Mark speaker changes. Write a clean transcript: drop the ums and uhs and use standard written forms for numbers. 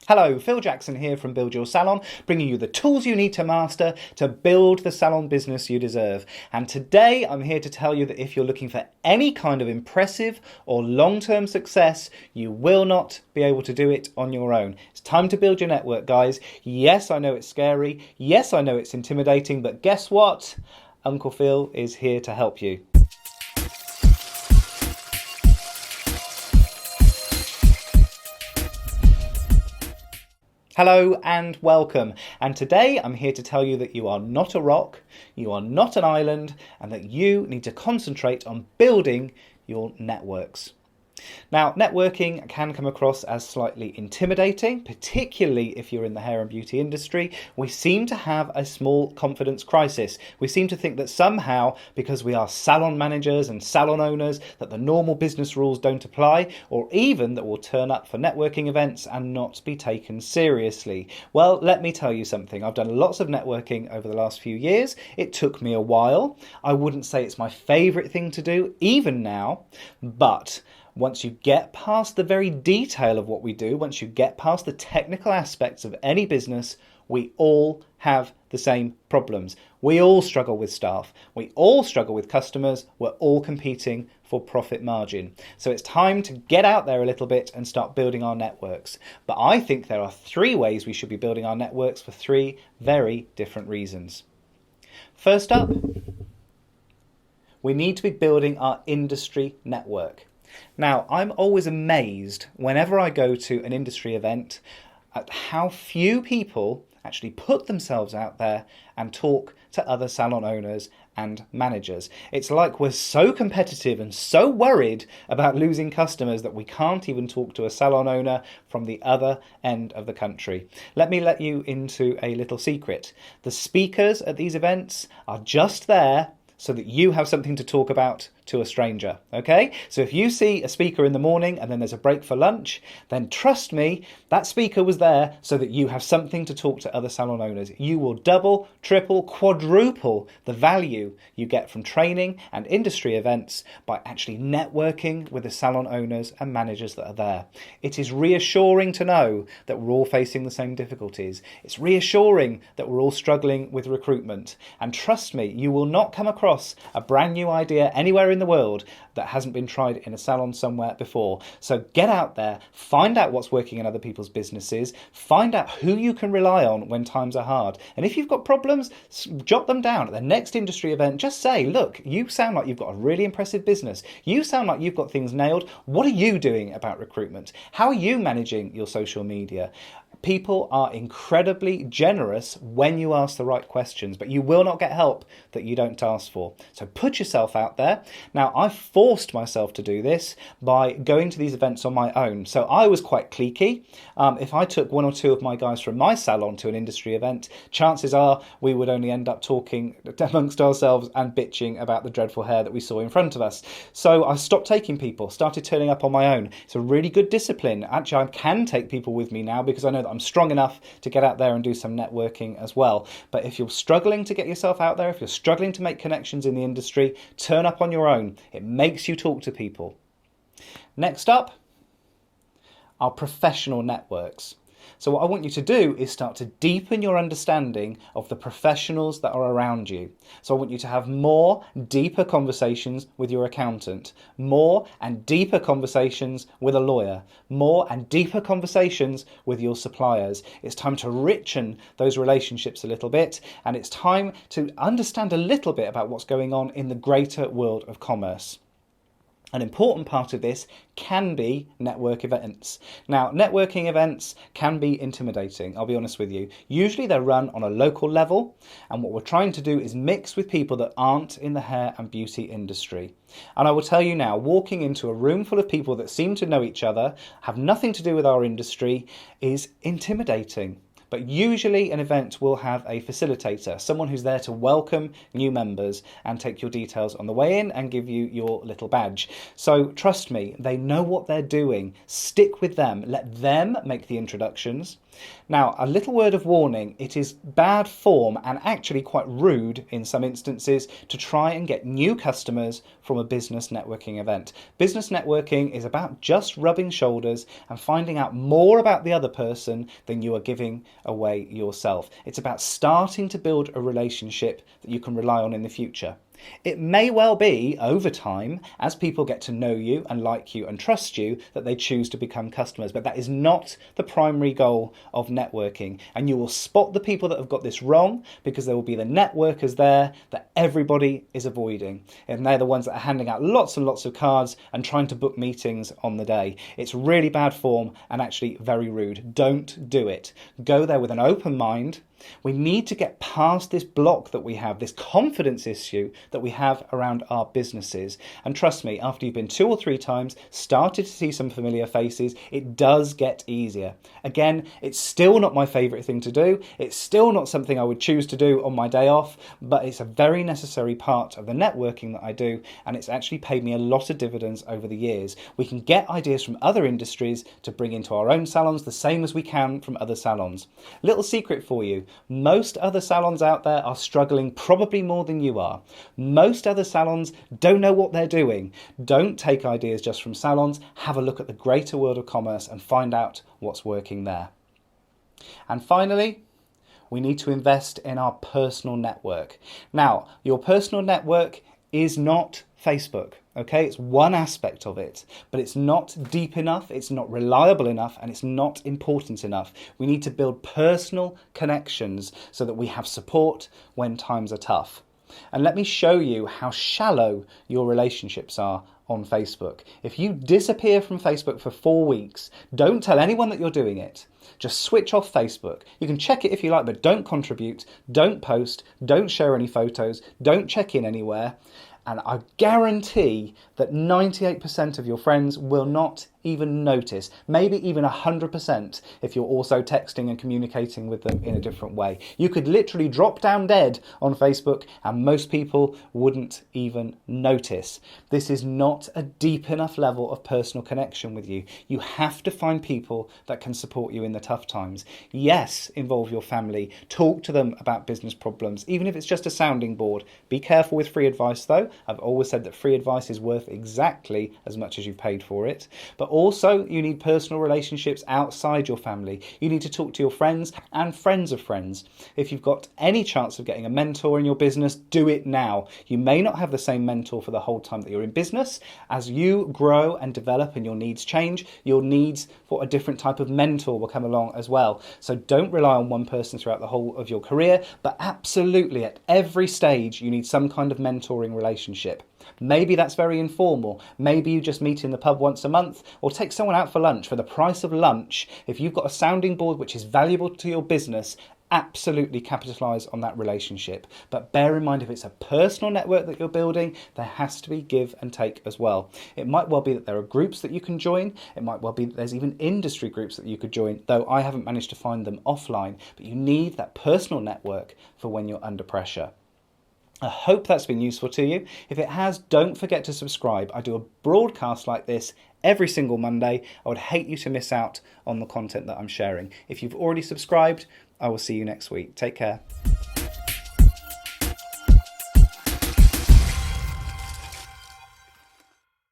Speaker 1: Hello, Phil Jackson here from Build Your Salon, bringing you the tools you need to master to build the salon business you deserve. And today I'm here to tell you that if you're looking for any kind of impressive or long-term success, you will not be able to do it on your own. It's time to build your network, guys. Yes, I know it's scary. Yes, I know it's intimidating, but guess what? Uncle Phil is here to help you. Hello and welcome, and today I'm here to tell you that you are not a rock, you are not an island, and that you need to concentrate on building your networks. Now, networking can come across as slightly intimidating, particularly if you're in the hair and beauty industry. We seem to have a small confidence crisis. We seem to think that somehow, because we are salon managers and salon owners, that the normal business rules don't apply, or even that we'll turn up for networking events and not be taken seriously. Well, let me tell you something. I've done lots of networking over the last few years. It took me a while. I wouldn't say it's my favourite thing to do, even now, but once you get past the very detail of what we do, once you get past the technical aspects of any business, we all have the same problems. We all struggle with staff. We all struggle with customers. We're all competing for profit margin. So it's time to get out there a little bit and start building our networks. But I think there are 3 ways we should be building our networks for 3 very different reasons. First up, we need to be building our industry network. Now, I'm always amazed whenever I go to an industry event at how few people actually put themselves out there and talk to other salon owners and managers. It's like we're so competitive and so worried about losing customers that we can't even talk to a salon owner from the other end of the country. Let me let you into a little secret. The speakers at these events are just there so that you have something to talk about to a stranger, okay? So if you see a speaker in the morning and then there's a break for lunch, then trust me, that speaker was there so that you have something to talk to other salon owners. You will double, triple, quadruple the value you get from training and industry events by actually networking with the salon owners and managers that are there. It is reassuring to know that we're all facing the same difficulties. It's reassuring that we're all struggling with recruitment. And trust me, you will not come across a brand new idea anywhere in the world that hasn't been tried in a salon somewhere before. So get out there, find out what's working in other people's businesses, find out who you can rely on when times are hard. And if you've got problems, jot them down. At the next industry event, just say, look, you sound like you've got a really impressive business. You sound like you've got things nailed. What are you doing about recruitment? How are you managing your social media? People are incredibly generous when you ask the right questions, but you will not get help that you don't ask for. So put yourself out there. Now, I forced myself to do this by going to these events on my own. So I was quite cliquey. If I took 1 or 2 of my guys from my salon to an industry event, chances are we would only end up talking amongst ourselves and bitching about the dreadful hair that we saw in front of us. So I stopped taking people, started turning up on my own. It's a really good discipline. Actually, I can take people with me now because I know that I'm strong enough to get out there and do some networking as well. But if you're struggling to get yourself out there, if you're struggling to make connections in the industry, turn up on your own. It makes you talk to people. Next up, our professional networks. So what I want you to do is start to deepen your understanding of the professionals that are around you. So I want you to have more, deeper conversations with your accountant, more and deeper conversations with a lawyer, more and deeper conversations with your suppliers. It's time to richen those relationships a little bit, and it's time to understand a little bit about what's going on in the greater world of commerce. An important part of this can be network events. Now, networking events can be intimidating, I'll be honest with you. Usually they're run on a local level, and what we're trying to do is mix with people that aren't in the hair and beauty industry. And I will tell you now, walking into a room full of people that seem to know each other, have nothing to do with our industry, is intimidating. But usually an event will have a facilitator, someone who's there to welcome new members and take your details on the way in and give you your little badge. So trust me, they know what they're doing. Stick with them. Let them make the introductions. Now, a little word of warning, it is bad form and actually quite rude in some instances to try and get new customers from a business networking event. Business networking is about just rubbing shoulders and finding out more about the other person than you are giving away yourself. It's about starting to build a relationship that you can rely on in the future. It may well be, over time, as people get to know you and like you and trust you, that they choose to become customers. But that is not the primary goal of networking. And you will spot the people that have got this wrong because there will be the networkers there that everybody is avoiding. And they're the ones that are handing out lots and lots of cards and trying to book meetings on the day. It's really bad form and actually very rude. Don't do it. Go there with an open mind. We need to get past this block that we have, this confidence issue that we have around our businesses. And trust me, after you've been 2 or 3 times, started to see some familiar faces, it does get easier. Again, it's still not my favourite thing to do. It's still not something I would choose to do on my day off, but it's a very necessary part of the networking that I do, and it's actually paid me a lot of dividends over the years. We can get ideas from other industries to bring into our own salons, the same as we can from other salons. Little secret for you. Most other salons out there are struggling probably more than you are. Most other salons don't know what they're doing. Don't take ideas just from salons. Have a look at the greater world of commerce and find out what's working there. And finally, we need to invest in our personal network. Now, your personal network is not Facebook. Okay, it's one aspect of it, but it's not deep enough, it's not reliable enough, and it's not important enough. We need to build personal connections so that we have support when times are tough. And let me show you how shallow your relationships are on Facebook. If you disappear from Facebook for 4 weeks, don't tell anyone that you're doing it. Just switch off Facebook. You can check it if you like, but don't contribute, don't post, don't share any photos, don't check in anywhere. And I guarantee that 98% of your friends will not even notice, maybe even 100% if you're also texting and communicating with them in a different way. You could literally drop down dead on Facebook and most people wouldn't even notice. This is not a deep enough level of personal connection with you. You have to find people that can support you in the tough times. Yes, involve your family. Talk to them about business problems, even if it's just a sounding board. Be careful with free advice though. I've always said that free advice is worth exactly as much as you've paid for it. But also, you need personal relationships outside your family. You need to talk to your friends and friends of friends. If you've got any chance of getting a mentor in your business, do it now. You may not have the same mentor for the whole time that you're in business. As you grow and develop and your needs change, your needs for a different type of mentor will come along as well. So don't rely on one person throughout the whole of your career, but absolutely at every stage you need some kind of mentoring relationship. Maybe that's very informal. Maybe you just meet in the pub once a month or take someone out for lunch for the price of lunch. If you've got a sounding board which is valuable to your business, absolutely capitalise on that relationship. But bear in mind, if it's a personal network that you're building, there has to be give and take as well. It might well be that there are groups that you can join. It might well be that there's even industry groups that you could join, though I haven't managed to find them offline. But you need that personal network for when you're under pressure. I hope that's been useful to you. If it has, don't forget to subscribe. I do a broadcast like this every single Monday. I would hate you to miss out on the content that I'm sharing. If you've already subscribed, I will see you next week. Take care.